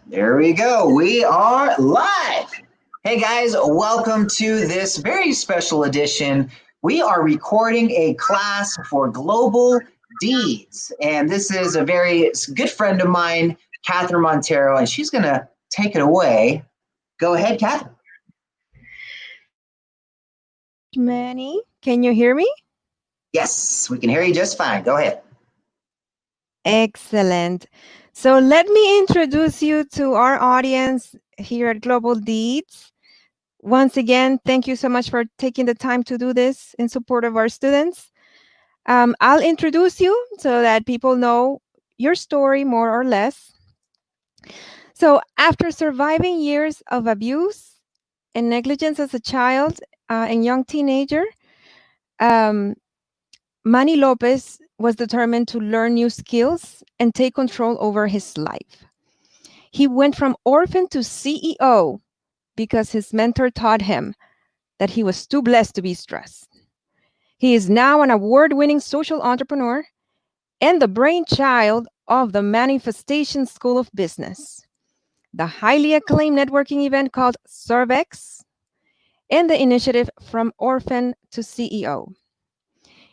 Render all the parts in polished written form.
There we go. We are live. Hey guys, welcome to this very special edition. We are recording a class for Global Deeds. And this is a very good friend of mine, Catherine Montero, and she's going to take it away. Go ahead, Catherine. Thank you so much, Manny. Can you hear me? Yes, we can hear you just fine. Go ahead. Excellent. So let me introduce you to our audience here at Global Deeds. Once again, thank you so much for taking the time to do this in support of our students. I'll introduce you so that people know your story more or less. So, after surviving years of abuse and negligence as a child and young teenager, um, Manny Lopez was determined to learn new skills and take control over his life. He went from orphan to CEO because his mentor taught him that he was too blessed to be stressed. He is now an award winning social entrepreneur and the brainchild of the Manifestation School of Business, the highly acclaimed networking event called Servex, and the initiative From Orphan to CEO.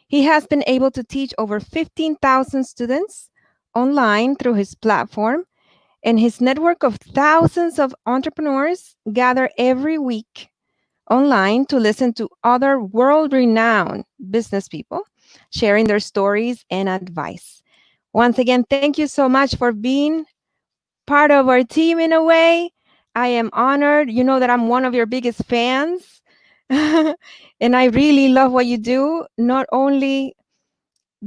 He has been able to teach over 15,000 students online through his platform, and his network of thousands of entrepreneurs gather every week online to listen to other world renowned business people sharing their stories and advice. Once again, thank you so much for being part of our team in a way. I am honored. You know that I'm one of your biggest fans. And I really love what you do, not only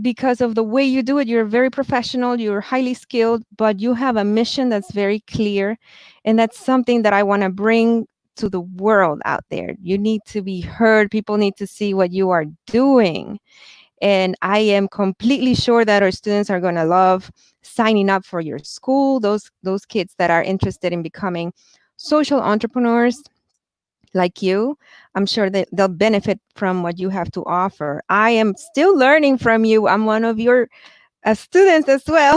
because of the way you do it. You're very professional, you're highly skilled, but you have a mission that's very clear. And that's something that I want to bring to the world out there. You need to be heard. People need to see what you are doing. And I am completely sure that our students are going to love signing up for your school, those kids that are interested in becoming social entrepreneurs like you. I'm sure that they'll benefit from what you have to offer. I am still learning from you. I'm one of your students as well.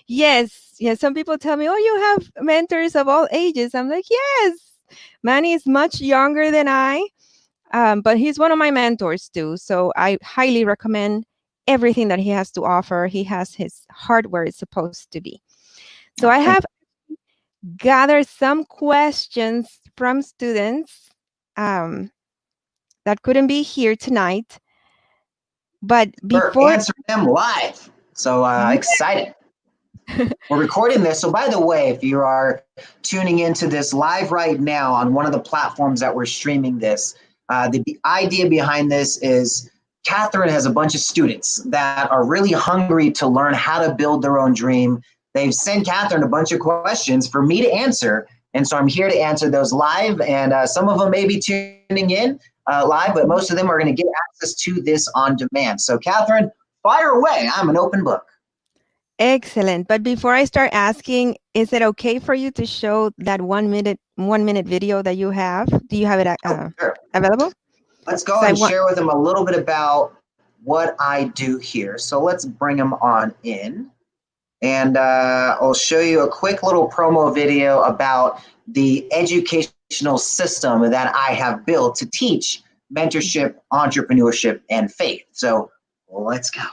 Yes, yes. Some people tell me, "Oh, you have mentors of all ages." I'm like, "Yes." Manny is much younger than I, but he's one of my mentors too. So I highly recommend everything that he has to offer. He has his heart where it's supposed to be. So I Oh, thank have gathered some questions from students um, that couldn't be here tonight. But you for before, answering them live. So yeah, excited. We're recording this. So, by the way, if you are tuning into this live right now on one of the platforms that we're streaming this, the idea behind this is Catherine has a bunch of students that are really hungry to learn how to build their own dream. They've sent Catherine a bunch of questions for me to answer. And so I'm here to answer those live. And some of them may be tuning in live, but most of them are going to get access to this on demand. So, Catherine, fire away. I'm an open book. excellent. But before I start asking, is it okay for you to show that 1 minute video that you have? Do you have it Oh, sure. available? Let's go Because I and want. share with them a little bit about what I do here. So let's bring them on in. And I'll show you a quick little promo video about the educational system that I have built to teach mentorship, entrepreneurship, and faith. So let's go.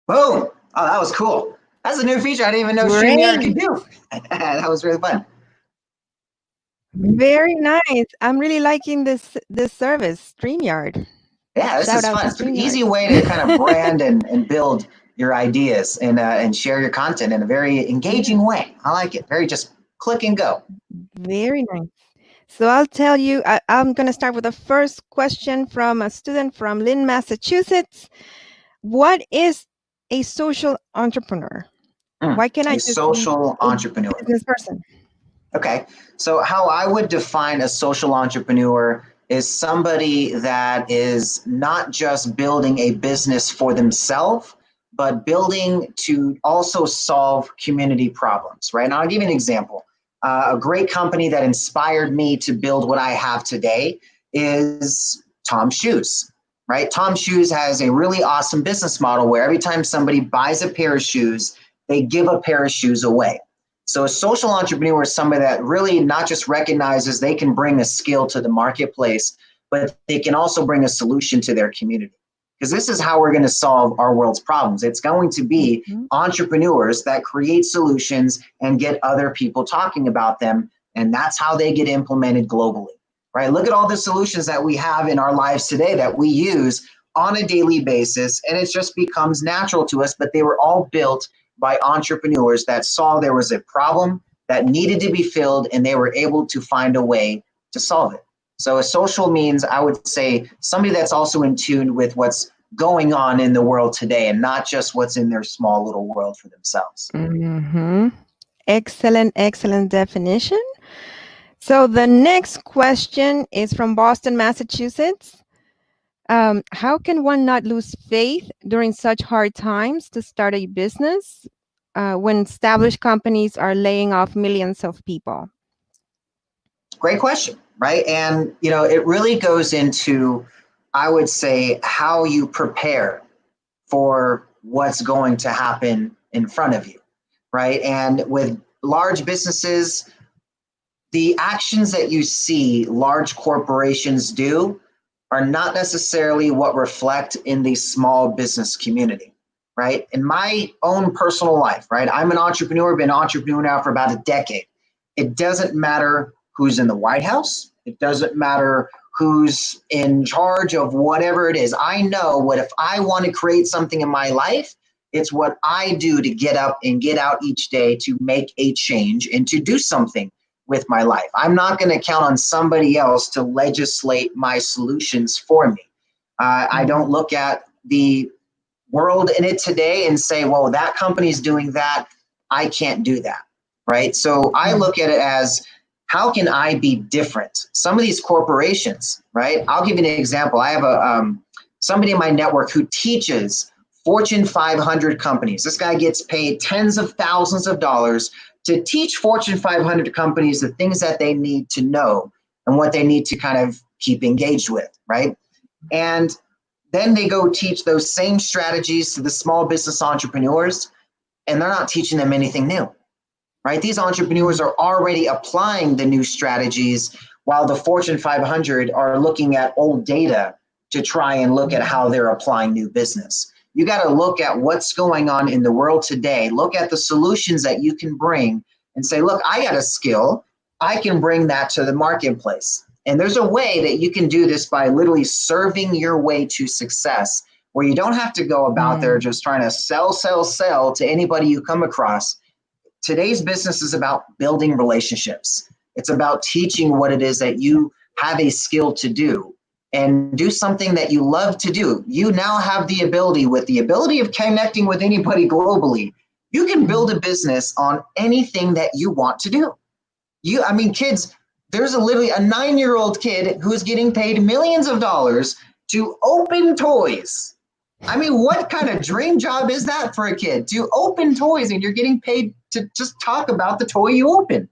Boom. Oh, that was cool. That's a new feature I didn't even know StreamYard Great. could do. That was really fun. Very nice. I'm really liking this service, StreamYard. Yeah, this Shout is out to fun. It's an StreamYard. easy way to kind of brand and build your ideas and share your content in a very engaging Yes, way. I like it. Very just click and go. very nice. So I'll tell you, I'm going to start with the first question from a student from Lynn, Massachusetts. What is a social entrepreneur? Why can't I A just be social a entrepreneur. business person? Okay. So, how I would define a social entrepreneur is somebody that is not just building a business for themselves, but building to also solve community problems, right? And I'll give you an example. A great company that inspired me to build what I have today is Tom Shoes, right? Tom Shoes has a really awesome business model where every time somebody buys a pair of shoes, they give a pair of shoes away. So a social entrepreneur is somebody that really not just recognizes they can bring a skill to the marketplace, but they can also bring a solution to their community. Because this is how we're going to solve our world's problems. It's going to be Mhm. entrepreneurs that create solutions and get other people talking about them. And that's how they get implemented globally, right? Look at all the solutions that we have in our lives today that we use on a daily basis, and it just becomes natural to us, but they were all built by entrepreneurs that saw there was a problem that needed to be filled and they were able to find a way to solve it. So a social means, I would say, somebody that's also in tune with what's going on in the world today and not just what's in their small little world for themselves. Mhm. Excellent, excellent definition. So the next question is from Boston, Massachusetts. How can one not lose faith during such hard times to start a business when established companies are laying off millions of people? Great question, right? And it really goes into, I would say, how you prepare for what's going to happen in front of you, right? And with large businesses, the actions that you see large corporations do are not necessarily what reflect in the small business community, right? In my own personal life, right? I'm an entrepreneur, been an entrepreneur now for about a decade. It doesn't matter who's in the White House. It doesn't matter who's in charge of whatever it is. I know what if I want to create something in my life, it's what I do to get up and get out each day to make a change and to do something with my life. I'm not going to count on somebody else to legislate my solutions for me. I don't Mhm. look at the world in it today and say, well, that company's doing that. I can't do that. Right. So I Mhm. look at it as, how can I be different? Some of these corporations, right? I'll give you an example. I have somebody in my network who teaches Fortune 500 companies. This guy gets paid tens of thousands of dollars to teach Fortune 500 companies the things that they need to know and what they need to kind of keep engaged with, right? And then they go teach those same strategies to the small business entrepreneurs, and they're not teaching them anything new, right? These entrepreneurs Mhm. are already applying the new strategies while the Fortune 500 are looking at old data to try and look at Mhm. how they're applying new business. You got to look at what's going on in the world today, look at the solutions that you can bring and say, look, I got a skill, I can bring that to the marketplace. And there's a way that you can do this by literally serving your way to success, where you don't have to go about there Mm. just trying to sell to anybody you come across. Today's business is about building relationships. It's about teaching what it is that you have a skill to do and do something that you love to do. You now have the ability, with the ability of connecting with anybody globally, you can build Mhm. a business on anything that you want to do. I mean, kids, there's literally a 9-year-old kid who's getting paid millions of dollars to open toys. I mean, what kind of dream job is that for a kid, to open toys and you're getting paid to just talk about the toy you open?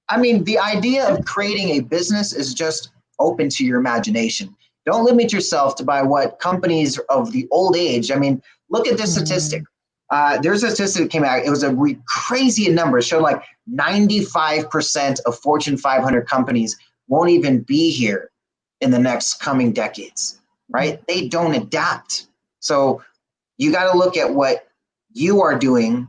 I mean, the idea of creating a business is just open to your imagination. Don't limit yourself to by what companies of the old age. I mean, look at this statistic. Mhm. There's a statistic that came out. It was a crazy number. It showed like 95% of Fortune 500 companies won't even be here in the next coming decades, right? They don't adapt. So you got to look at what you are doing,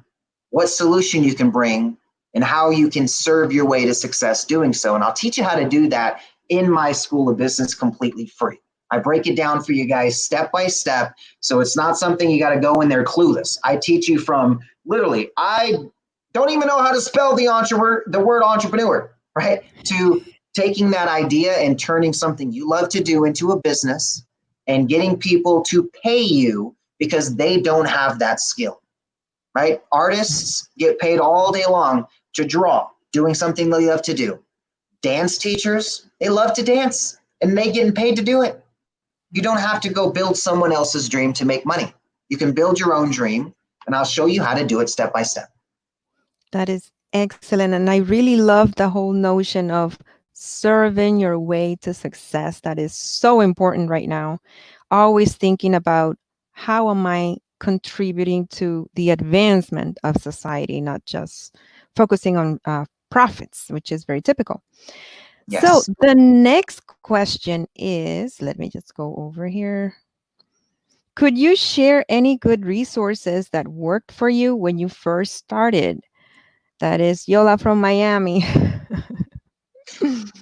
what solution you can bring, and how you can serve your way to success doing so. And I'll teach you how to do that in my School of Business completely free. I break it down for you guys step by step. So it's not something you got to go in there clueless. I teach you from literally, I don't even know how to spell the word entrepreneur, right? To taking that idea and turning something you love to do into a business and getting people to pay you because they don't have that skill, right? Artists get paid all day long to draw, doing something they love to do. Dance teachers, they love to dance and they getting paid to do it. You don't have to go build someone else's dream to make money. You can build your own dream, and I'll show you how to do it step by step. That is excellent. And I really love the whole notion of serving your way to success. That is so important right now. Always thinking about how am I contributing to the advancement of society, not just focusing on profits, which is very typical. So Yes. the next question is, let me just go over here. Could you share any good resources that worked for you when you first started? That is Yola from Miami.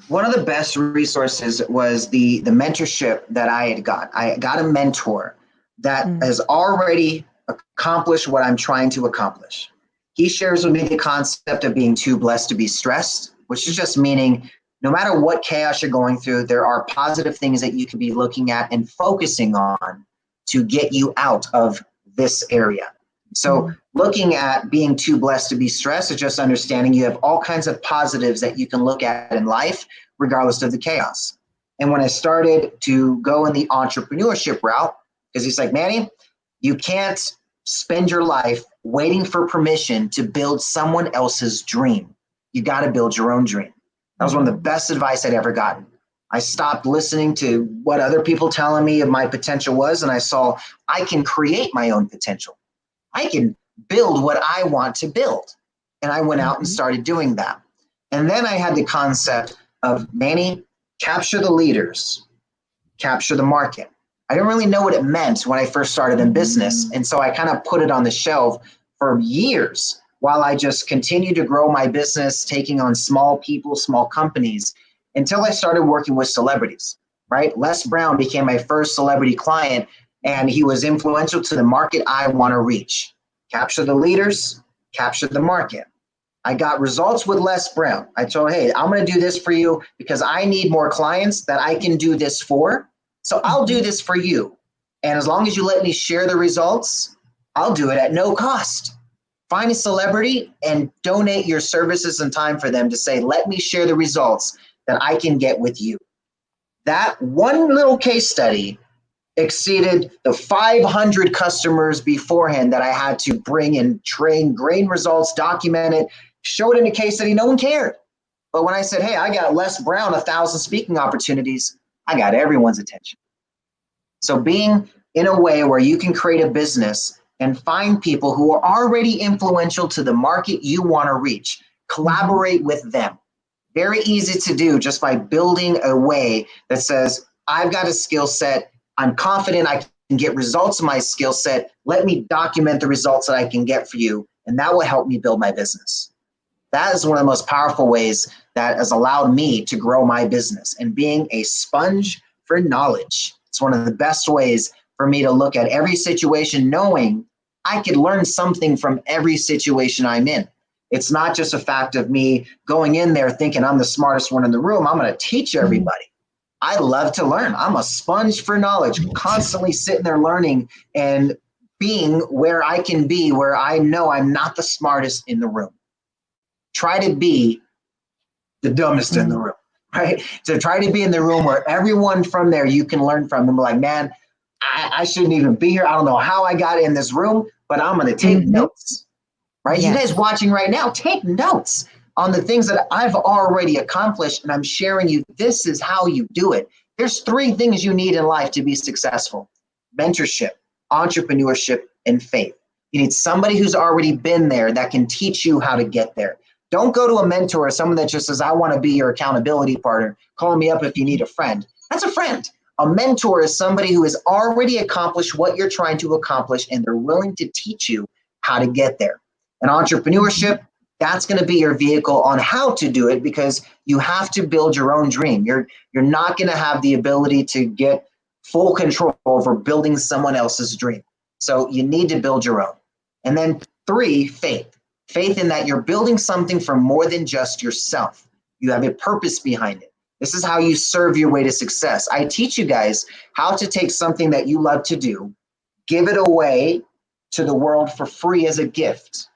One of the best resources was the mentorship that I had got. I got a mentor that Mm, has already accomplished what I'm trying to accomplish. He shares with me the concept of being too blessed to be stressed, which is just meaning no matter what chaos you're going through, there are positive things that you can be looking at and focusing on to get you out of this area. So mm, looking at being too blessed to be stressed is just understanding you have all kinds of positives that you can look at in life, regardless of the chaos. And when I started to go in the entrepreneurship route, because he's like, Manny, you can't spend your life waiting for permission to build someone else's dream. You got to build your own dream. That was one of the mhm, best advice I'd ever gotten. I stopped listening to what other people telling me of my potential was, and I saw I can create my own potential. I can build what I want to build. And I went out and mhm, started doing that. And then I had the concept of Manny, capture the leaders, capture the market. I didn't really know what it meant when I first started in business. mm, And so I kind of put it on the shelf for years while I just continued to grow my business, taking on small people, small companies, until I started working with celebrities, right? Les Brown became my first celebrity client, and he was influential to the market I want to reach. Capture the leaders, capture the market. I got results with Les Brown. I told, hey, I'm going to do this for you because I need more clients that I can do this for. So I'll do mhm, this for you. And as long as you let me share the results, I'll do it at no cost. Find a celebrity and donate your services and time for them to say, let me share the results that I can get with you. That one little case study exceeded the 500 customers beforehand that I had to bring and train, grain results, document it, show it in a case study. No one cared. But when I said, hey, I got Les Brown 1,000 speaking opportunities, I got everyone's attention. So being in a way where you can create a business and find people who are already influential to the market you want to reach, mhm, collaborate with them. Very easy to do just by building a way that says, I've got a skill set. I'm confident I can get results in my skill set. Let me document the results that I can get for you, and that will help me build my business. That is one of the most powerful ways that has allowed me to grow my business and being a sponge for knowledge. It's one of the best ways for me to look at every situation, knowing I could learn something from every situation I'm in. It's not just a fact of me going in there thinking I'm the smartest one in the room. I'm going to teach mhm. everybody. I love to learn. I'm a sponge for knowledge, Me too. constantly sitting there learning and being where I can be, where I know I'm not the smartest in the room. Try to be the dumbest in the Mm, room, right? So try to be in the room where everyone from there you can learn from and be like, man, I shouldn't even be here. I don't know how I got in this room, but I'm going to take mhm. notes, right? You guys Yes. watching right now, take notes on the things that I've already accomplished, and I'm sharing you, this is how you do it. There's three things you need in life to be successful: mentorship, entrepreneurship, and faith. You need somebody who's already been there that can teach you how to get there. Don't go to a mentor or someone that just says, I want to be your accountability partner. Call me up if you need a friend. That's a friend. A mentor is somebody who has already accomplished what you're trying to accomplish, and they're willing to teach you how to get there. And Mhm. entrepreneurship, That's going to be your vehicle on how to do it, because you have to build your own dream. You're not going to have the ability to get full control over building someone else's dream. So you need to build your own. And then 3, faith. Faith in that you're building something for more than just yourself. You have a purpose behind it. This is how you serve your way to success. I teach you guys how to take something that you love to do, give it away to the world for free as a gift.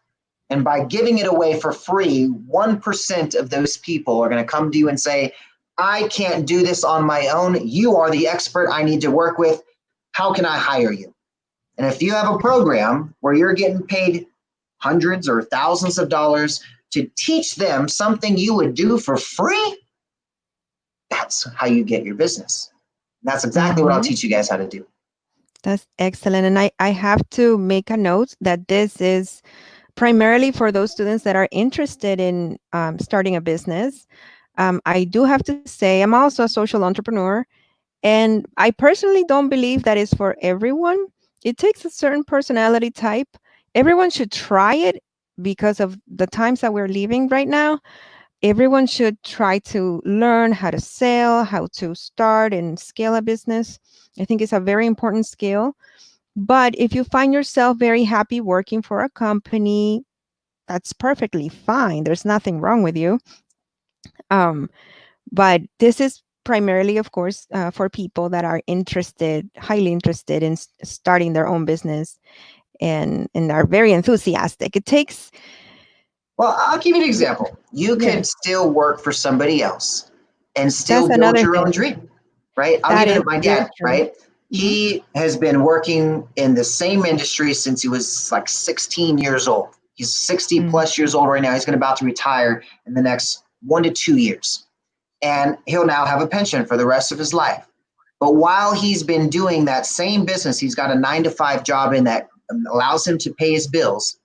And by giving it away for free, 1% of those people are going to come to you and say, I can't do this on my own. You are the expert I need to work with. How can I hire you? And if you have a program where you're getting paid hundreds or thousands of dollars to teach them something you would do for free, that's how you get your business. And that's exactly what I'll teach you guys how to do. That's excellent. And I have to make a note that this is primarily for those students that are interested in starting a business. I do have to say, I'm also a social entrepreneur, and I personally don't believe that is for everyone. It takes a certain personality type. Everyone should try it because of the times that we're living right now. Everyone should try to learn how to sell, how to start and scale a business. I think it's a very important skill. But if you find yourself very happy working for a company, that's perfectly fine. There's nothing wrong with you. But this is primarily, of course, for people that are interested, highly interested in starting their own business, and are very enthusiastic. It takes. Well, I'll give you an example. You could still work for somebody else and still That's build another your own thing. dream, right? I'll That give is it my very dad, true. right? He has been working in the same industry since he was like 16 years old. He's 60 plus years old right now. He's about to retire in the next 1 to 2 years. And he'll now have a pension for the rest of his life. But while he's been doing that same business, he's got a 9 to 5 job in that allows him to pay his bills.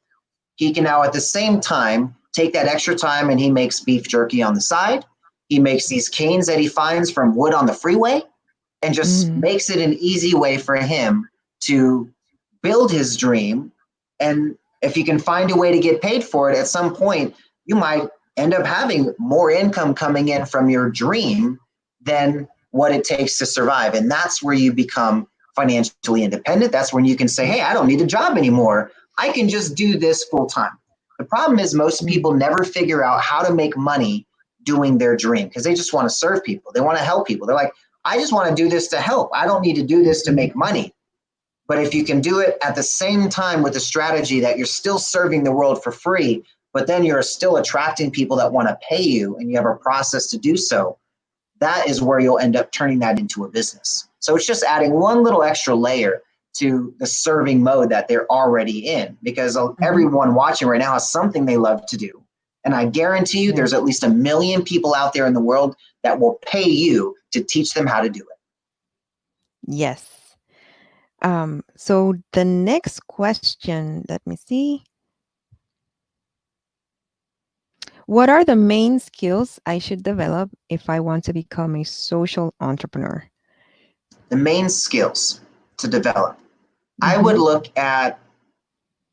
He can now at the same time take that extra time and he makes beef jerky on the side. He makes these canes that he finds from wood on the freeway and just makes it an easy way for him to build his dream. And if you can find a way to get paid for it, at some point, you might end up having more income coming in from your dream than what it takes to survive. And that's where you become financially independent. That's when you can say, hey, I don't need a job anymore. I can just do this full time. The problem is most people never figure out how to make money doing their dream because they just want to serve people. They want to help people. They're like, I just want to do this to help. I don't need to do this to make money. But if you can do it at the same time with a strategy that you're still serving the world for free, but then you're still attracting people that want to pay you and you have a process to do so, that is where you'll end up turning that into a business. So it's just adding one little extra layer to the serving mode that they're already in, because everyone watching right now has something they love to do. And I guarantee you there's at least 1 million people out there in the world that will pay you to teach them how to do it. Yes. So the next question, let me see. What are the main skills I should develop if I want to become a social entrepreneur? The main skills to develop. I would look at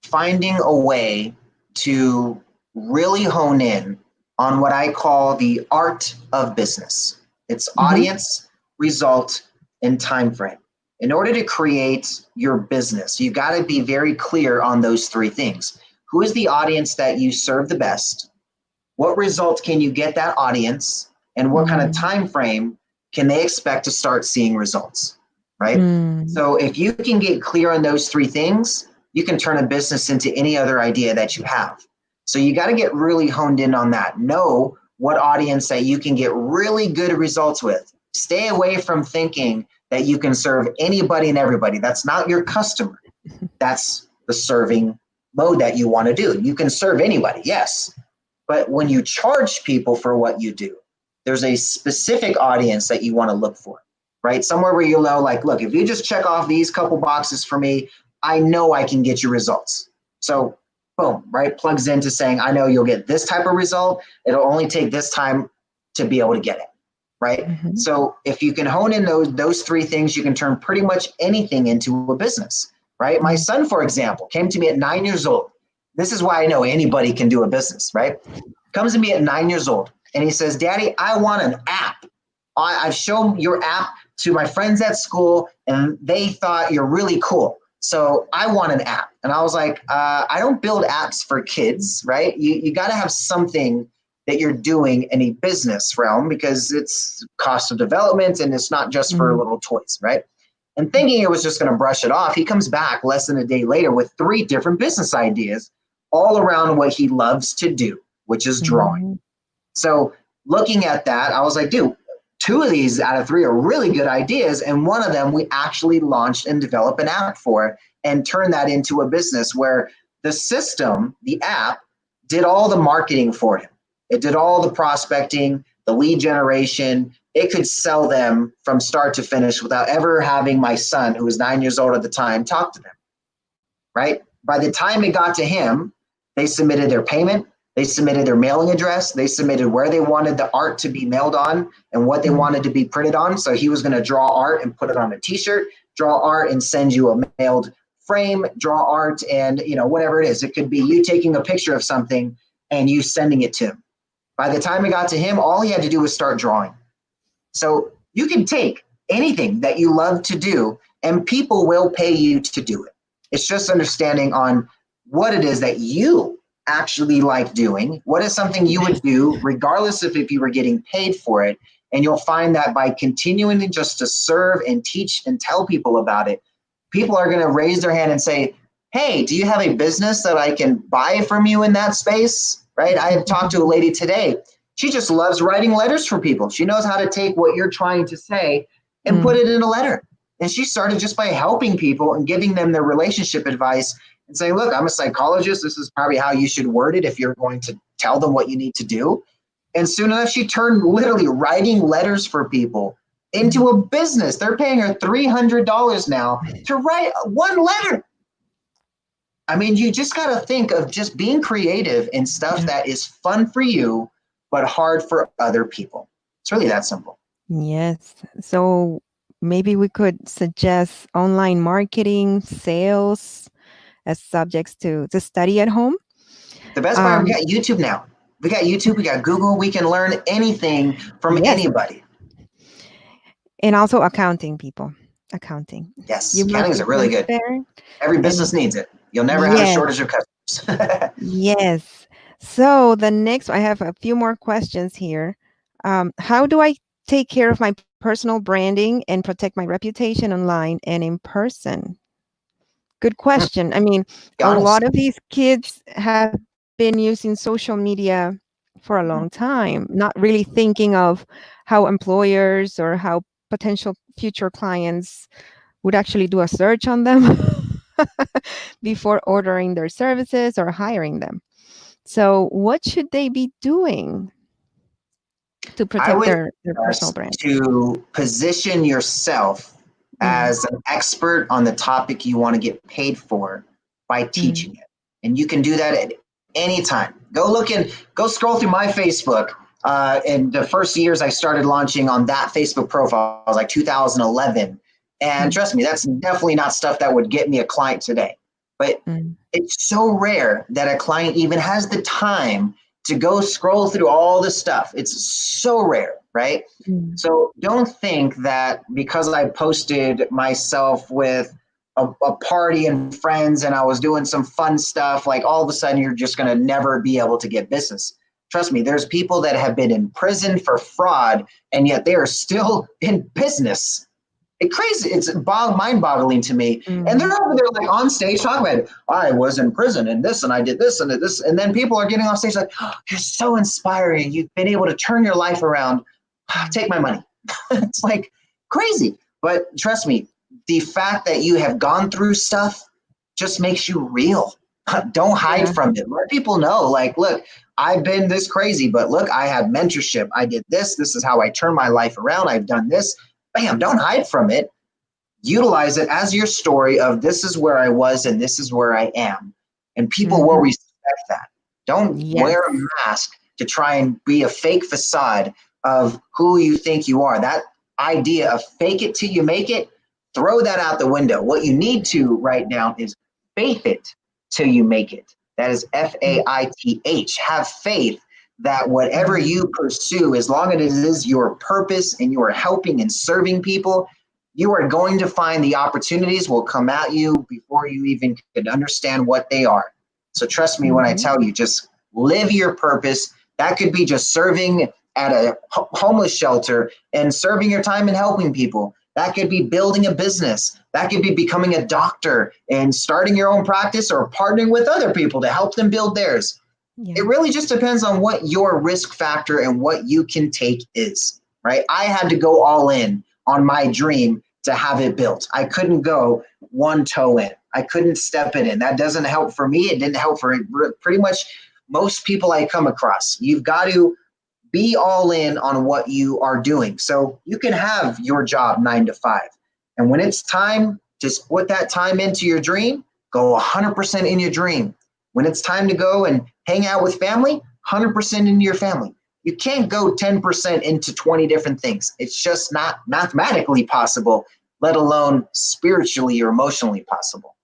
finding a way to really hone in on what I call the art of business. It's audience, result, and time frame. In order to create your business, you've got to be very clear on those 3 things. Who is the audience that you serve the best? What results can you get that audience? And what kind of time frame can they expect to start seeing results, right? So if you can get clear on those 3 things, you can turn a business into any other idea that you have. So you got to get really honed in on that. Know what audience that you can get really good results with. Stay away from thinking that you can serve anybody and everybody. That's not your customer. That's the serving mode that you want to do. You can serve anybody, yes. But when you charge people for what you do, there's a specific audience that you want to look for, right? Somewhere where you'll know, like, look, if you just check off these couple boxes for me, I know I can get you results. So boom, right? Plugs into saying, I know you'll get this type of result. It'll only take this time to be able to get it, right? So if you can hone in those 3 things, you can turn pretty much anything into a business, right? My son, for example, came to me at 9 years old. This is why I know anybody can do a business, right? Comes to me at 9 years old and he says, Daddy, I want an app. I've shown your app to my friends at school and they thought you're really cool. So I want an app. And I was like, I don't build apps for kids, right? You got to have something that you're doing in a business realm because it's cost of development and it's not just for little toys, right? And thinking it was just going to brush it off, he comes back less than a day later with 3 different business ideas all around what he loves to do, which is drawing. So looking at that, I was like, dude, 2 of these out of 3 are really good ideas. And one of them we actually launched and developed an app for and turned that into a business where the system, the app, did all the marketing for him. It did all the prospecting, the lead generation. It could sell them from start to finish without ever having my son, who was 9 years old at the time, talk to them, right? By the time it got to him, they submitted their payment. They submitted their mailing address. They submitted where they wanted the art to be mailed on and what they wanted to be printed on. So he was going to draw art and put it on a t-shirt, draw art and send you a mailed frame, draw art and, whatever it is. It could be you taking a picture of something and you sending it to him. By the time it got to him, all he had to do was start drawing. So you can take anything that you love to do and people will pay you to do it. It's just understanding on what it is that you actually like doing. What is something you would do regardless of if you were getting paid for it? And you'll find that by continuing to serve and teach and tell people about it, people are going to raise their hand and say, hey, do you have a business that I can buy from you in that space? Right? I have talked to a lady today. She just loves writing letters for people. She knows how to take what you're trying to say and put it in a letter. And she started just by helping people and giving them their relationship advice and saying, look, I'm a psychologist. This is probably how you should word it if you're going to tell them what you need to do. And soon enough, she turned literally writing letters for people into a business. They're paying her $300 now to write one letter. I mean, you just got to think of just being creative in stuff that is fun for you, but hard for other people. It's really that simple. Yes. So maybe we could suggest online marketing, sales as subjects to study at home. The best part, we got YouTube now. We got YouTube, we got Google. We can learn anything from anybody. And also accounting, people. Accounting. Yes, accounting is really good. Every business needs it. You'll never have a shortage of customers. Yes. So the next, I have a few more questions here. How do I take care of my personal branding and protect my reputation online and in person? Good question. I mean, a lot of these kids have been using social media for a long time, not really thinking of how employers or how potential future clients would actually do a search on them before ordering their services or hiring them. So what should they be doing to protect their personal brand? To position yourself as an expert on the topic you want to get paid for by teaching it. And you can do that at any time. Go scroll through my Facebook. In the first years I started launching on that Facebook profile, it was like 2011. And trust me, that's definitely not stuff that would get me a client today. But it's so rare that a client even has the time to go scroll through all this stuff. It's so rare, right? So don't think that because I posted myself with a party and friends and I was doing some fun stuff, like all of a sudden you're just going to never be able to get business. Trust me, there's people that have been in prison for fraud and yet they are still in business. It's crazy. It's mind-boggling to me. And they're over there like on stage talking about it. I was in prison and this and I did this and this. And then people are getting off stage like, oh, you're so inspiring. You've been able to turn your life around. Take my money. It's like crazy. But trust me, the fact that you have gone through stuff just makes you real. Don't hide from it. Let people know, like, look, I've been this crazy, but look, I had mentorship. I did this. This is how I turned my life around. I've done this. Bam, don't hide from it. Utilize it as your story of this is where I was and this is where I am. And people will respect that. Don't wear a mask to try and be a fake facade of who you think you are. That idea of fake it till you make it, throw that out the window. What you need to right now is faith it till you make it. That is Faith. Have faith that whatever Mhm. you pursue, as long as it is your purpose and you are helping and serving people, you are going to find the opportunities will come at you before you even could understand what they are. So trust me when I Mhm. tell you, just live your purpose. That could be just serving at a homeless shelter and serving your time and helping people. That could be building a business. That could be becoming a doctor and starting your own practice or partnering with other people to help them build theirs. It Yeah. really just depends on what your risk factor and what you can take is, right? I had to go all in on my dream to have it built. I couldn't go one toe in. I couldn't step it in. That doesn't help for me. It didn't help for pretty much most people I come across. You've got to be all in on what you are doing. So you can have your job 9 to 5. And when it's time to put that time into your dream, go 100% in your dream. When it's time to go and hang out with family, 100% into your family. You can't go 10% into 20 different things. It's just not mathematically possible, let alone spiritually or emotionally possible.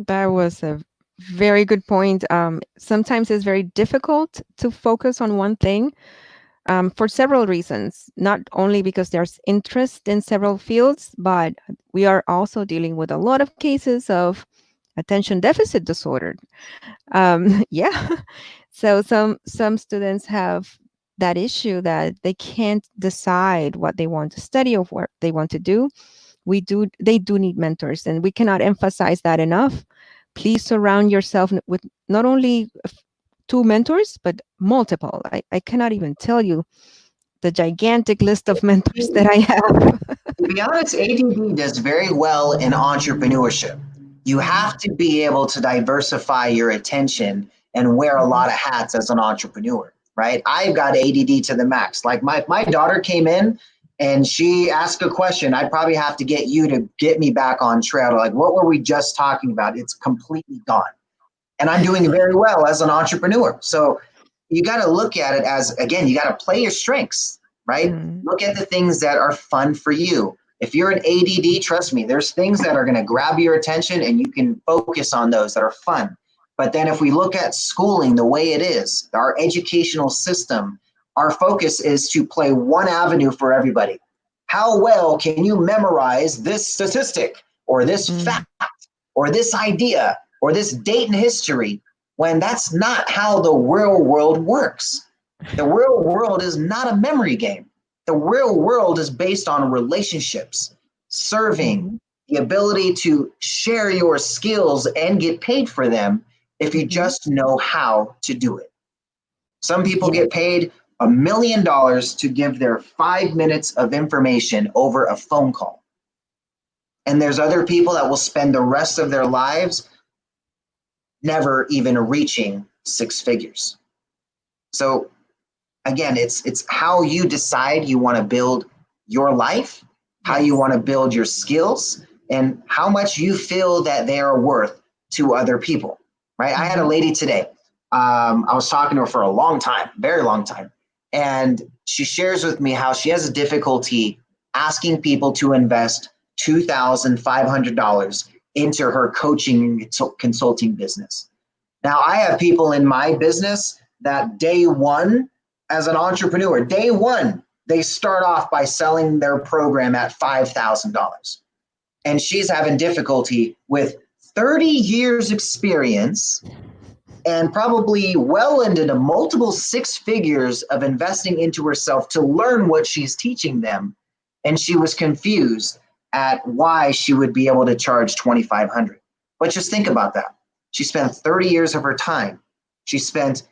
That was a very good point. Sometimes it's very difficult to focus on one thing for several reasons, not only because there's interest in several fields, but we are also dealing with a lot of cases of attention deficit disorder. Yeah. So some students have that issue that they can't decide what they want to study or what they want to do. They do need mentors, and we cannot emphasize that enough. Please surround yourself with not only two mentors but multiple. I cannot even tell you the gigantic list of mentors that I have. To be honest, ADD does very well in entrepreneurship. You Mhm, have to be able to diversify your attention and wear a mhm, lot of hats as an entrepreneur, right? I've got ADD to the max. Like my daughter came in and she asked a question. I probably have to get you to get me back on trail. Like, what were we just talking about? It's completely gone. And I'm doing very well as an entrepreneur. So you got to look at it as, again, you got to play your strengths, right? mm, Look at the things that are fun for you. If you're an ADD, trust me, there's things that are going to grab your attention and you can focus on those that are fun. But then if we look at schooling the way it is, our educational system, our focus is to play one avenue for everybody. How well can you memorize this statistic or this mm, fact or this idea or this date in history when that's not how the real world works? The real world is not a memory game. The real world is based on relationships, serving, mhm, the ability to share your skills and get paid for them if you mhm. just know how to do it. Some people Yeah. get paid $1 million to give their 5 minutes of information over a phone call. And there's other people that will spend the rest of their lives never even reaching 6 figures. So again, it's how you decide you want to build your life, how you Yes. want to build your skills, and how much you feel that they are worth to other people. Right? I had a Mhm, lady today. I was talking to her for a long time, very long time, and she shares with me how she has a difficulty asking people to invest $2,500 into her coaching and consulting business. Now, I have people in my business that day one, as an entrepreneur, day one, they start off by selling their program at $5,000. And she's having difficulty with 30 years experience and probably well into the multiple 6 figures of investing into herself to learn what she's teaching them. And she was confused at why she would be able to charge 2,500. But just think about that. She spent 30 years of her time. She spent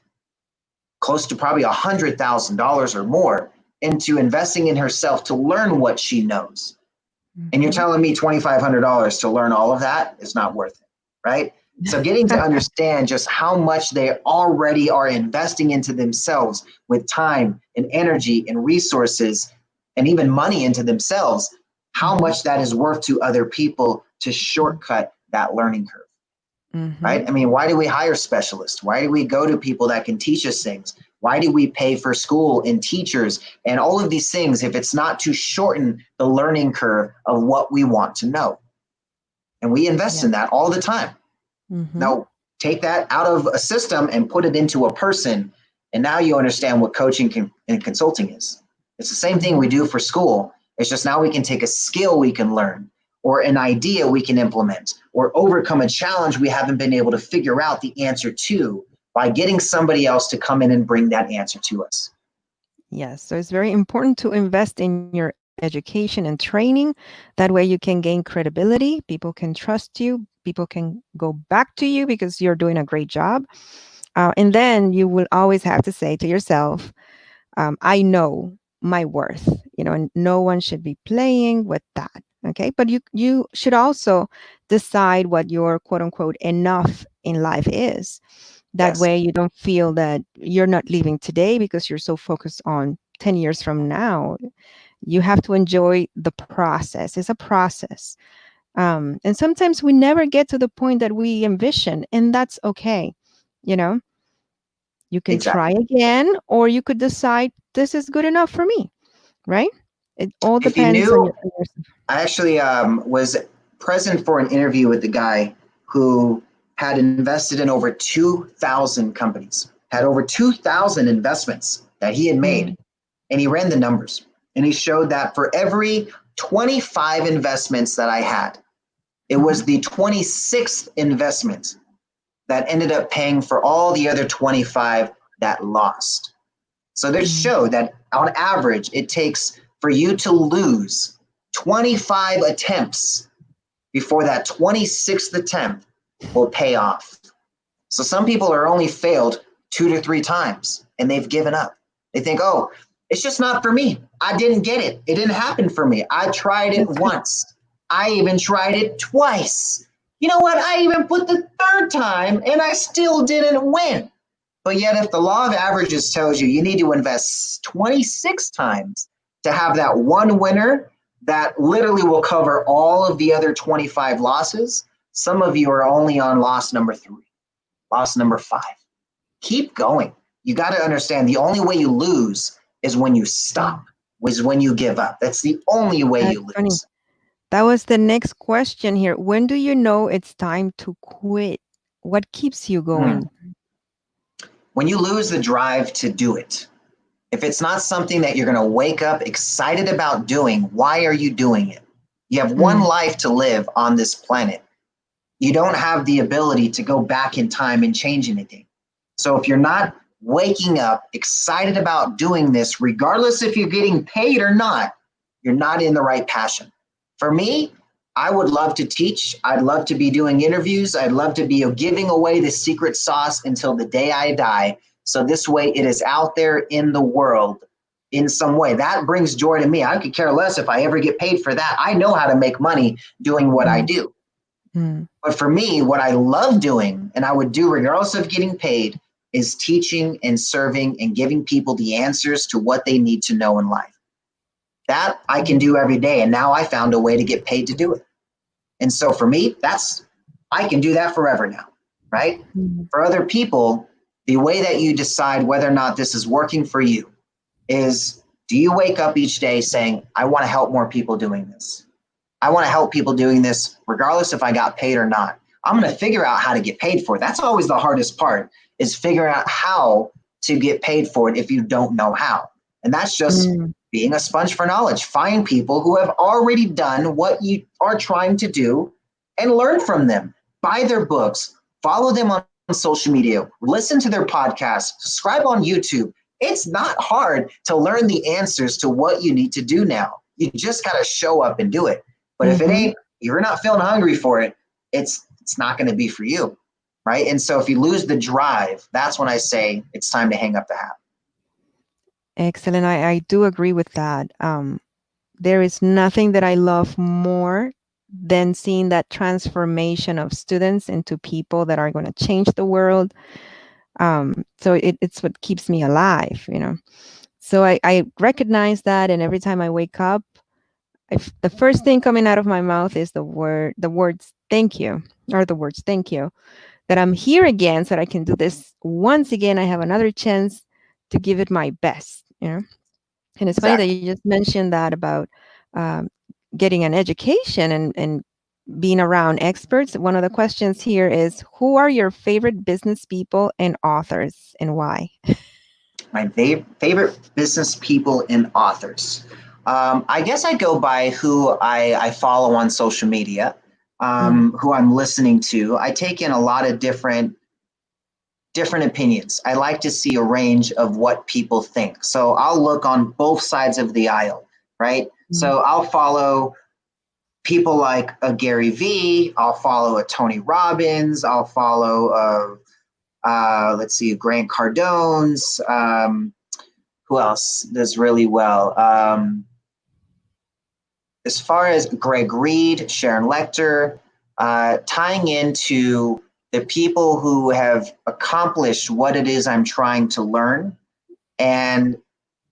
close to probably $100,000 or more into investing in herself to learn what she knows. And you're mhm. telling me $2,500 to learn all of that is not worth it, right? So getting to understand just how much they already are investing into themselves with time and energy and resources and even money into themselves, how Mhm, much that is worth to other people to shortcut that learning curve, right? mhm. I mean, why do we hire specialists? Why do we go to people that can teach us things? Why do we pay for school and teachers and all of these things if it's not to shorten the learning curve of what we want to know? And we invest Yeah. in that all the time. Mhm. Now, take that out of a system and put it into a person. And now you understand what coaching and consulting is. It's the same thing we do for school. It's just now we can take a skill we can learn, or an idea we can implement, or overcome a challenge we haven't been able to figure out the answer to by getting somebody else to come in and bring that answer to us. Yes, so it's very important to invest in your education and training. That way you can gain credibility, people can trust you, people can go back to you because you're doing a great job. And then you will always have to say to yourself, I know my worth, and no one should be playing with that. Okay. But you should also decide what your quote unquote enough in life is. That Yes, way you don't feel that you're not leaving today because you're so focused on 10 years from now. You have to enjoy the process. It's a process. And sometimes we never get to the point that we envision, and that's okay. You know, you can try exactly. again, or you could decide this is good enough for me, right? It all If you depends on knew, your I actually was present for an interview with the guy who had invested in over 2,000 companies, had over 2,000 investments that he had made, mm, and he ran the numbers. And he showed that for every 25 investments that I had, it mhm, was the 26th investment that ended up paying for all the other 25 that lost. So this mm, showed that on average, it takes for you to lose 25 attempts before that 26th attempt will pay off. So some people are only failed 2 to 3 times and they've given up. They think, oh, it's just not for me. I didn't get it. It didn't happen for me. I tried it that's once. I even tried it twice. You know what? I even put the third time and I still didn't win. But yet, if the law of averages tells you you need to invest 26 times to have that one winner that literally will cover all of the other 25 losses, some of you are only on loss number 3, loss number 5. Keep going. You got to understand the only way you lose is when you stop, is when you give up. That's the only way that's you funny. lose. That was the next question here. When do you know it's time to quit? What keeps you Hmm. going? When you lose the drive to do it, if it's not something that you're going to wake up excited about doing, why are you doing it? You have one Mm, life to live on this planet. You don't have the ability to go back in time and change anything. So if you're not waking up excited about doing this, regardless if you're getting paid or not, you're not in the right passion. For me, I would love to teach. I'd love to be doing interviews. I'd love to be giving away the secret sauce until the day I die. So this way it is out there in the world in some way. That brings joy to me. I could care less if I ever get paid for that. I know how to make money doing what I mm, do. mm, But for me, what I love doing and I would do regardless of getting paid is teaching and serving and giving people the answers to what they need to know in life. That I can mm, do every day. And now I found a way to get paid to do it. And so for me, I can do that forever now, right? mm, For other people, the way that you decide whether or not this is working for you is, do you wake up each day saying, I want to help more people doing this? I want to help people doing this regardless if I got paid or not. I'm going to figure out how to get paid for it. That's always the hardest part, is figuring out how to get paid for it if you don't know how. And that's just mm, being a sponge for knowledge. Find people who have already done what you are trying to do and learn from them. Buy their books, follow them on social media, listen to their podcasts, subscribe on YouTube. It's not hard to learn the answers to what you need to do now. You just got to show up and do it. But if it mhm. ain't, you're not feeling hungry for it, it's not going to be for you, right? And so if you lose the drive, that's when I say it's time to hang up the hat. Excellent. I do agree with that. There is nothing that I love more than seeing that transformation of students into people that are going to change the world. So it's what keeps me alive. So I recognize that, and every time I wake up, if the first thing coming out of my mouth is the words "thank you" or the words "thank you," that I'm here again, so that I can do this once again. I have another chance to give it my best. And it's funny that Exactly. you just mentioned that about um, getting an education and being around experts, one of the questions here is, who are your favorite business people and authors, and why? My favorite business people and authors. I guess I go by who I follow on social media, Mm, who I'm listening to. I take in a lot of different opinions. I like to see a range of what people think. So I'll look on both sides of the aisle, right? mm, So I'll follow people like a Gary Vee. I'll follow a Tony Robbins. I'll follow let's see, Grant Cardone's. Who else does really well? As far as Greg Reed, Sharon Lecter, tying into the people who have accomplished what it is I'm trying to learn, and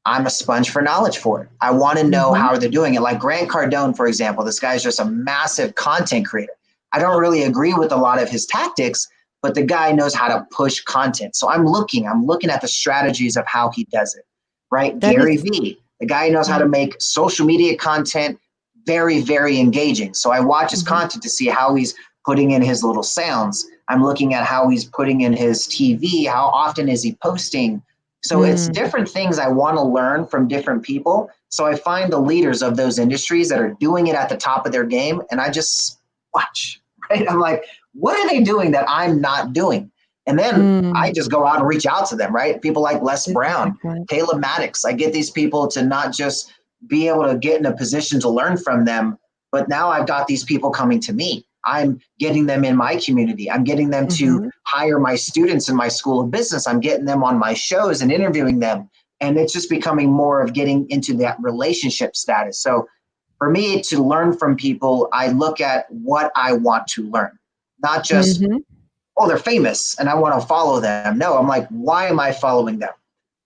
I'm a sponge for knowledge for it. I want to know mhm, how they're doing it. Like Grant Cardone, for example, this guy's just a massive content creator. I don't really agree with a lot of his tactics, but the guy knows how to push content. So I'm looking at the strategies of how he does it, right? that Gary is, Vee, the guy knows how mm, to make social media content very, very engaging. So I watch his mhm, content to see how he's putting in his little sounds. I'm looking at how he's putting in his TV. How often is he posting? So it's mm, different things I want to learn from different people. So I find the leaders of those industries that are doing it at the top of their game, and I just watch, right? I'm like, what are they doing that I'm not doing? And then I mm. just go out and reach out to them, right? People like Les This is Brown, excellent. Caleb Maddox. I get these people to not just be able to get in a position to learn from them, but now I've got these people coming to me. I'm getting them in my community. I'm getting them to Mhm, hire my students in my school of business. I'm getting them on my shows and interviewing them. And it's just becoming more of getting into that relationship status. So for me to learn from people, I look at what I want to learn, not just, mhm, oh, they're famous and I want to follow them. No, I'm like, why am I following them?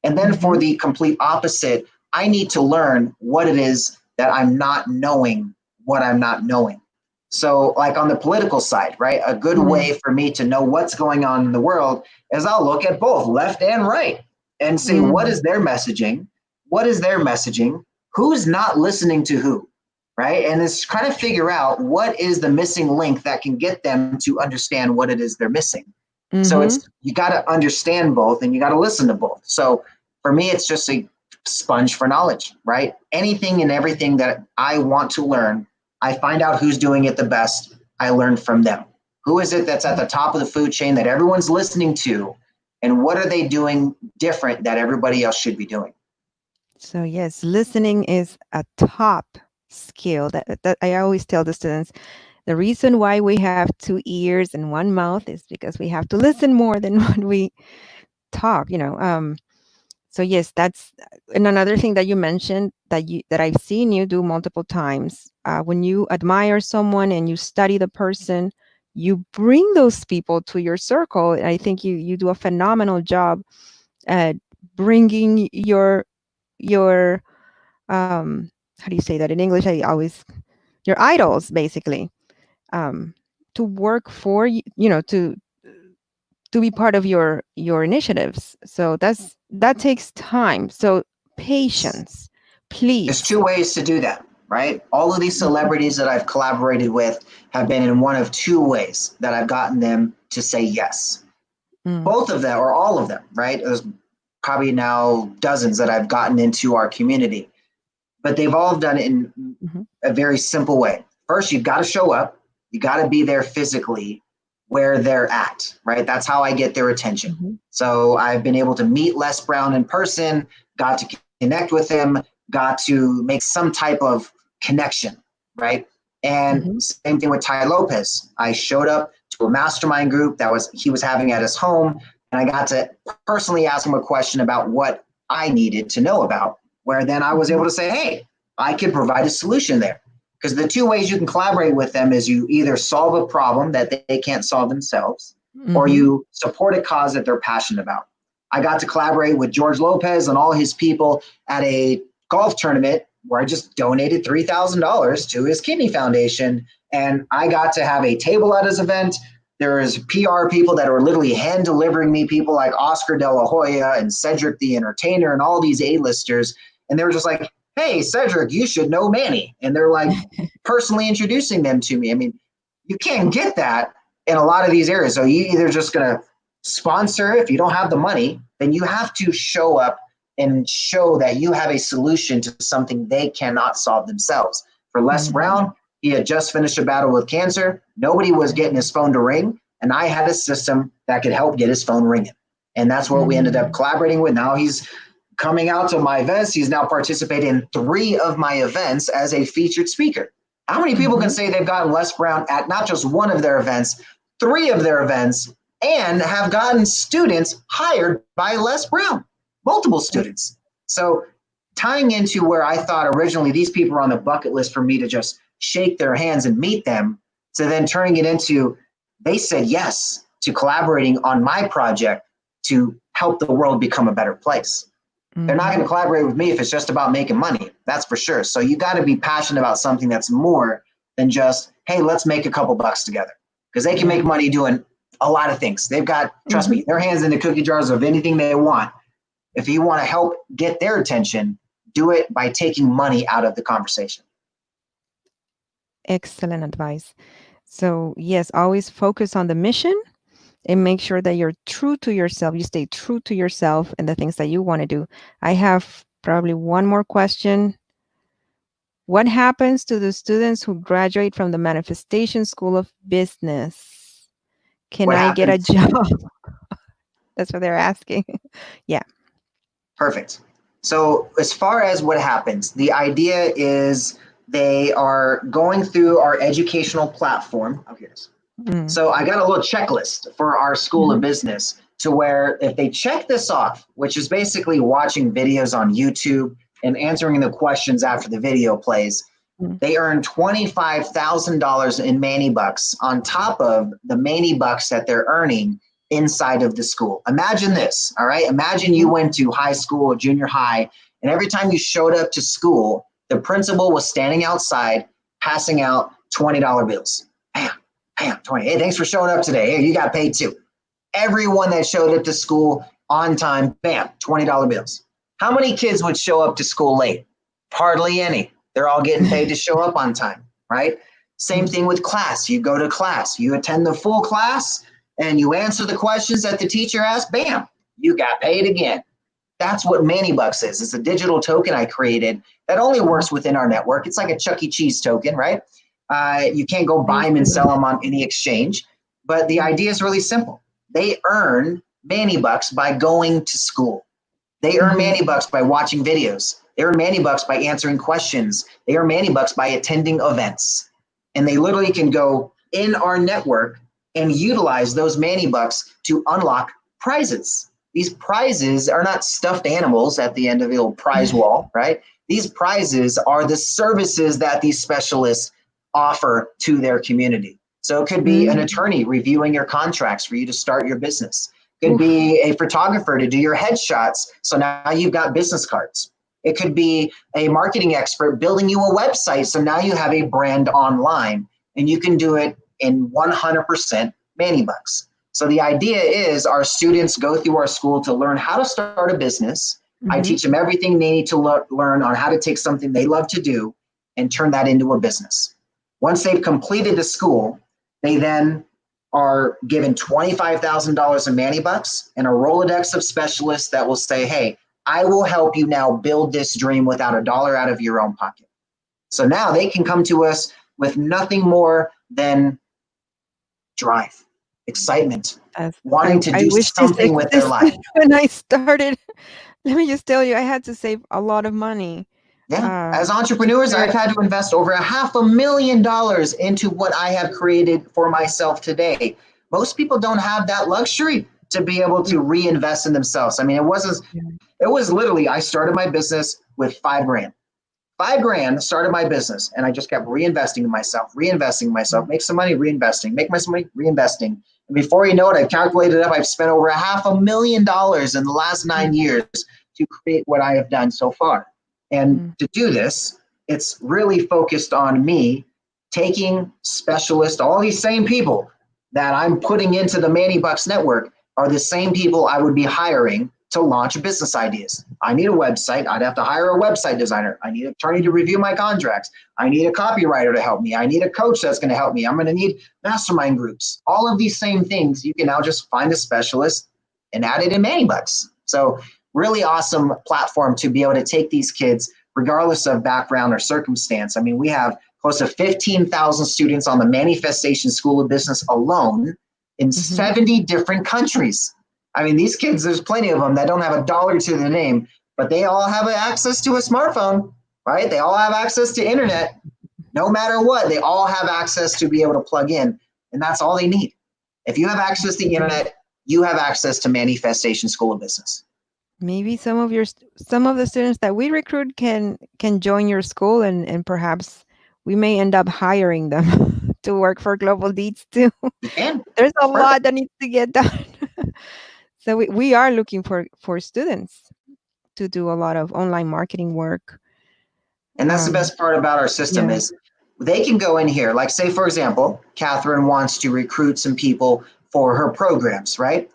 And then for mhm, the complete opposite, I need to learn what it is that I'm not knowing, what I'm not knowing. So, like on the political side, right? A good mm, way for me to know what's going on in the world is I'll look at both left and right and see what mm, is their messaging? What is their messaging? Who's not listening to who? Right. And it's trying to figure out what is the missing link that can get them to understand what it is they're missing. So mhm, it's you got to understand both and you got to listen to both. So for me, it's just a sponge for knowledge, right? Anything and everything that I want to learn, I find out who's doing it the best. I learn from them. Who is it that's at the top of the food chain that everyone's listening to? And what are they doing different that everybody else should be doing? So yes, listening is a top skill that I always tell the students. The reason why we have two ears and one mouth is because we have to listen more than what we talk, you know. So yes, that's and another thing that you mentioned that I've seen you do multiple times. When you admire someone and you study the person, you bring those people to your circle. And I think you do a phenomenal job at bringing your how do you say that in English? I always your idols basically um, to work for you, you know, to be part of your initiatives. So that takes time. So patience, There's please. two ways to do that, right? All of these Mhm, celebrities that I've collaborated with have been in one of two ways that I've gotten them to say yes. mm, Both of them, or all of them, right? There's probably now dozens that I've gotten into our community, but they've all done it in mhm, a very simple way. First, you've got to show up, you got to be there physically where they're at, right? That's how I get their attention. mhm, So I've been able to meet Les Brown in person, got to connect with him, got to make some type of connection, right? And mhm, same thing with Ty Lopez. I showed up to a mastermind group that was he was having at his home, and I got to personally ask him a question about what I needed to know about. Where then I was able mhm, to say, "Hey, I could provide a solution there." Because the two ways you can collaborate with them is you either solve a problem that they can't solve themselves, or mhm, you support a cause that they're passionate about. I got to collaborate with George Lopez and all his people at a golf tournament where I just donated $3,000 to his kidney foundation. And I got to have a table at his event. There is PR people that were literally hand delivering me people like Oscar De La Hoya and Cedric the Entertainer and all these A-listers. And they were just like, hey, Cedric, you should know Manny. And they're like personally introducing them to me. I mean, You can't get that in a lot of these areas. So you either just going to sponsor. If you don't have the money, then you have to show up and show that you have a solution to something they cannot solve themselves. For Les Brown, he had just finished a battle with cancer. Nobody was getting his phone to ring, and I had a system that could help get his phone ringing. And that's what we ended up collaborating with. Now he's coming out to my events. He's now participating in 3 of my events as a featured speaker. How many people can say they've gotten Les Brown at not just one of their events, 3 of their events, and have gotten students hired by Les Brown, multiple students? So tying into where I thought originally these people were on the bucket list for me to just shake their hands and meet them, to then turning it into they said yes to collaborating on my project to help the world become a better place. They're not going to collaborate with me if it's just about making money. That's for sure. So you got to be passionate about something that's more than just, hey, let's make a couple bucks together. Because they can make money doing a lot of things. They've got, trust me, their hands in the cookie jars of anything they want. If you want to help get their attention, do it by taking money out of the conversation. Excellent advice. So yes, always focus on the mission and make sure that you're true to yourself. You stay true to yourself and the things that you want to do. I have probably one more question. What happens to the students who graduate from the Manifestation School of Business? Can What I get a happens? job? That's what they're asking. Yeah. Perfect. So as far as what happens, the idea is they are going through our educational platform. Oh, here it is. So I got a little checklist for our School of Business to where if they check this off, which is basically watching videos on YouTube and answering the questions after the video plays, they earn $25,000 in Manny Bucks on top of the Manny Bucks that they're earning inside of the school. Imagine this, all right? Imagine you went to high school or junior high, and every time you showed up to school, the principal was standing outside passing out $20 bills. Bam, 20. Hey, thanks for showing up today. Hey, you got paid too. Everyone that showed up to school on time, bam, $20 bills. How many kids would show up to school late? Hardly any. They're all getting paid to show up on time, right? Same thing with class. You go to class, you attend the full class, and you answer the questions that the teacher asked, bam, you got paid again. That's what Manny Bucks is. It's a digital token I created that only works within our network. It's like a Chuck E. Cheese token, right? You can't go buy them and sell them on any exchange. But the idea is really simple. They earn Manny Bucks by going to school. They earn Manny Bucks by watching videos. They earn Manny Bucks by answering questions. They earn Manny Bucks by attending events. And they literally can go in our network and utilize those Manny Bucks to unlock prizes. These prizes are not stuffed animals at the end of the old prize wall, right? These prizes are the services that these specialists offer to their community. So it could be an attorney reviewing your contracts for you to start your business. It could be a photographer to do your headshots. So now you've got business cards. It could be a marketing expert building you a website. So now you have a brand online and you can do it in 100% Manny Bucks. So the idea is our students go through our school to learn how to start a business. I teach them everything they need to learn on how to take something they love to do and turn that into a business. Once they've completed the school, they then are given $25,000 in Manny Bucks and a Rolodex of specialists that will say, hey, I will help you now build this dream without a dollar out of your own pocket. So now they can come to us with nothing more than drive, excitement, wanting to do wish this something with their life. existed when I started. Let me just tell you, I had to save a lot of money. Yeah, as entrepreneurs, I've had to invest over $500,000 into what I have created for myself today. Most people don't have that luxury to be able to reinvest in themselves. I mean, it was literally, I started my business with $5,000. $5,000 started my business, and I just kept reinvesting in myself, make some money, reinvesting, make my money, reinvesting. And before you know it, I've calculated up, I've spent over $500,000 in the last 9 years to create what I have done so far. And to do this, it's really focused on me taking specialists, all these same people that I'm putting into the Manny Bucks network are the same people I would be hiring to launch business ideas. I need a website. I'd have to hire a website designer. I need an attorney to review my contracts. I need a copywriter to help me. I need a coach that's going to help me. I'm going to need mastermind groups. All of these same things, you can now just find a specialist and add it in ManyBucks. So really awesome platform to be able to take these kids, regardless of background or circumstance. I mean, we have close to 15,000 students on the Manifestation School of Business alone in 70 different countries. I mean, these kids, there's plenty of them that don't have a dollar to their name, but they all have access to a smartphone, right? They all have access to internet. No matter what, they all have access to be able to plug in, and that's all they need. If you have access to the internet, you have access to Manifestation School of Business. Maybe some of the students that we recruit can join your school, and perhaps we may end up hiring them to work for Global Deeds too. There's a lot that needs to get done. So we are looking for students to do a lot of online marketing work. And that's the best part about our system is they can go in here. Like say, for example, Catherine wants to recruit some people for her programs, right?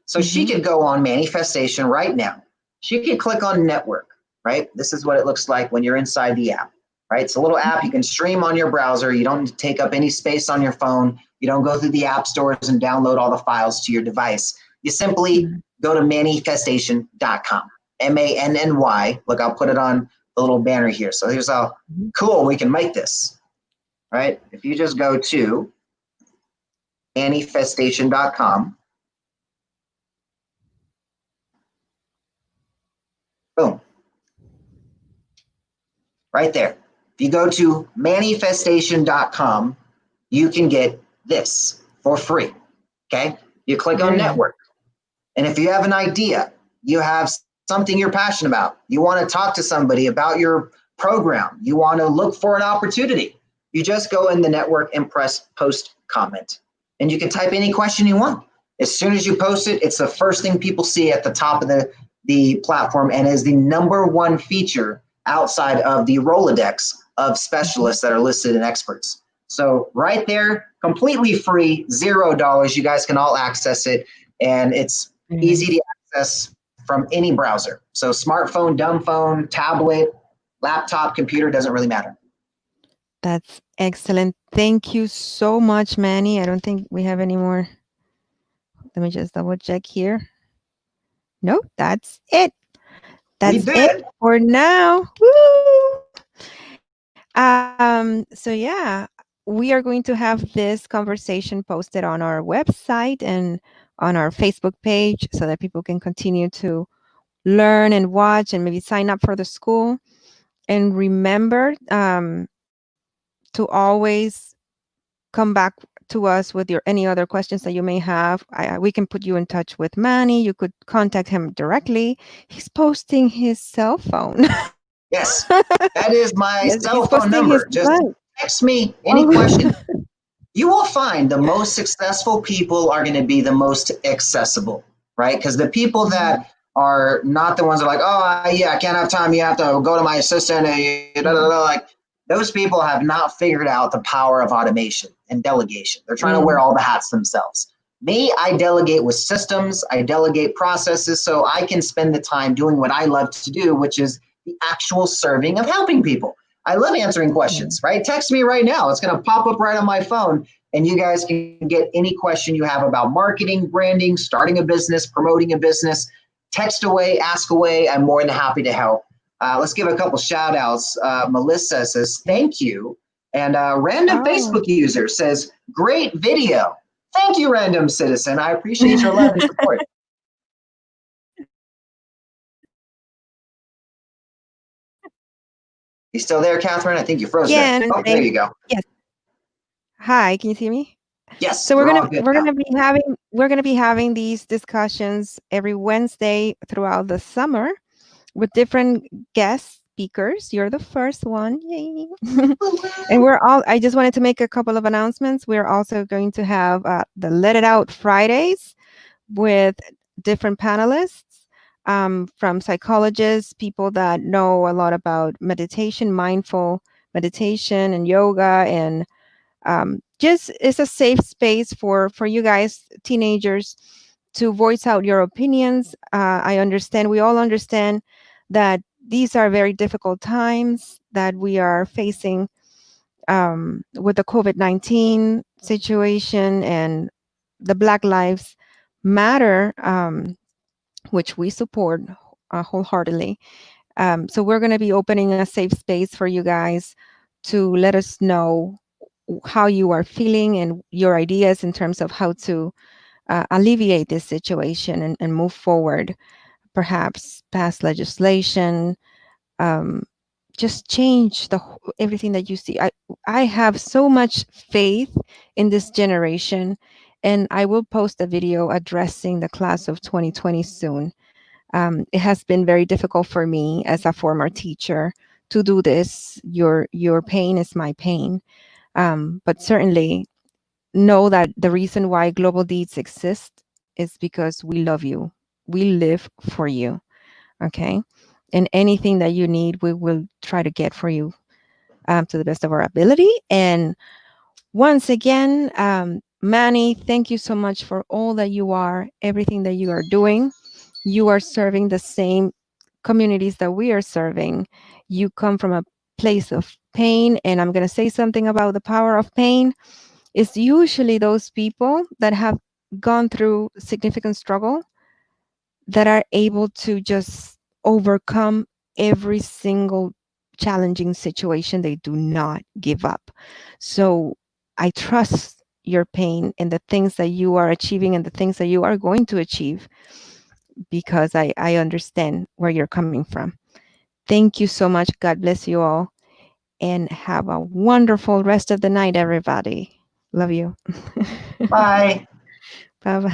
So she could go on Manifestation right now. She could click on network, right? This is what it looks like when you're inside the app, right? It's a little app you can stream on your browser. You don't take up any space on your phone. You don't go through the app stores and download all the files to your device. You simply go to manifestation.com, MANNY. Look, I'll put it on the little banner here. So here's how cool we can make this, right? If you just go to manifestation.com, boom, right there. If you go to manifestation.com, you can get this for free, okay? You click on network. And if you have an idea, you have something you're passionate about, you want to talk to somebody about your program, you want to look for an opportunity, you just go in the network and press post comment. And you can type any question you want. As soon as you post it, it's the first thing people see at the top of the platform and is the #1 feature outside of the Rolodex of specialists that are listed in experts. So right there, completely free, $0. You guys can all access it. And it's easy to access from any browser. So smartphone, dumb phone, tablet, laptop, computer, doesn't really matter. That's excellent. Thank you so much, Manny. I don't think we have any more. Let me just double check here. No, that's it. That's it for now. Woo! So yeah, we are going to have this conversation posted on our website and on our Facebook page so that people can continue to learn and watch and maybe sign up for the school. And remember to always come back to us with your any other questions that you may have. We can put you in touch with Manny. You could contact him directly. He's posting his cell phone. Yes, that is my cell phone number. Just text me any question. You will find the most successful people are going to be the most accessible, right? Because the people that are not the ones that are like, oh, yeah, I can't have time. You have to go to my assistant. Like those people have not figured out the power of automation and delegation. They're trying to wear all the hats themselves. Me, I delegate with systems. I delegate processes so I can spend the time doing what I love to do, which is the actual serving of helping people. I love answering questions, right? Text me right now. It's going to pop up right on my phone, and you guys can get any question you have about marketing, branding, starting a business, promoting a business. Text away, ask away. I'm more than happy to help. Let's give a couple shout outs. Melissa says, thank you. And random Facebook user says, great video. Thank you, random citizen. I appreciate your love and support. You still there, Catherine? I think you froze there. Oh, there you go. Yes. Hi, can you see me? Yes. So we're gonna be having these discussions every Wednesday throughout the summer with different guest speakers. You're the first one. Yay. And I just wanted to make a couple of announcements. We're also going to have the Let It Out Fridays with different panelists. From psychologists, people that know a lot about meditation, mindful meditation and yoga, and just it's a safe space for you guys, teenagers, to voice out your opinions. I understand, we all understand that these are very difficult times that we are facing with the COVID-19 situation and the Black Lives Matter, which we support wholeheartedly. So we're going to be opening a safe space for you guys to let us know how you are feeling and your ideas in terms of how to alleviate this situation and move forward, perhaps pass legislation, um, just change everything that you see. I have so much faith in this generation, and I will post a video addressing the class of 2020 soon. It has been very difficult for me as a former teacher to do this. Your pain is my pain, but certainly know that the reason why Global Deeds exist is because we love you. We live for you. Okay. And anything that you need, we will try to get for you to the best of our ability. And once again, Manny, thank you so much for all that you are, everything that you are doing. You are serving the same communities that we are serving. You come from a place of pain. And I'm going to say something about the power of pain. It's usually those people that have gone through significant struggle that are able to just overcome every single challenging situation. They do not give up. So I trust your pain and the things that you are achieving and the things that you are going to achieve because I understand where you're coming from. Thank you so much. God bless you all. And have a wonderful rest of the night, everybody. Love you. Bye. Bye bye.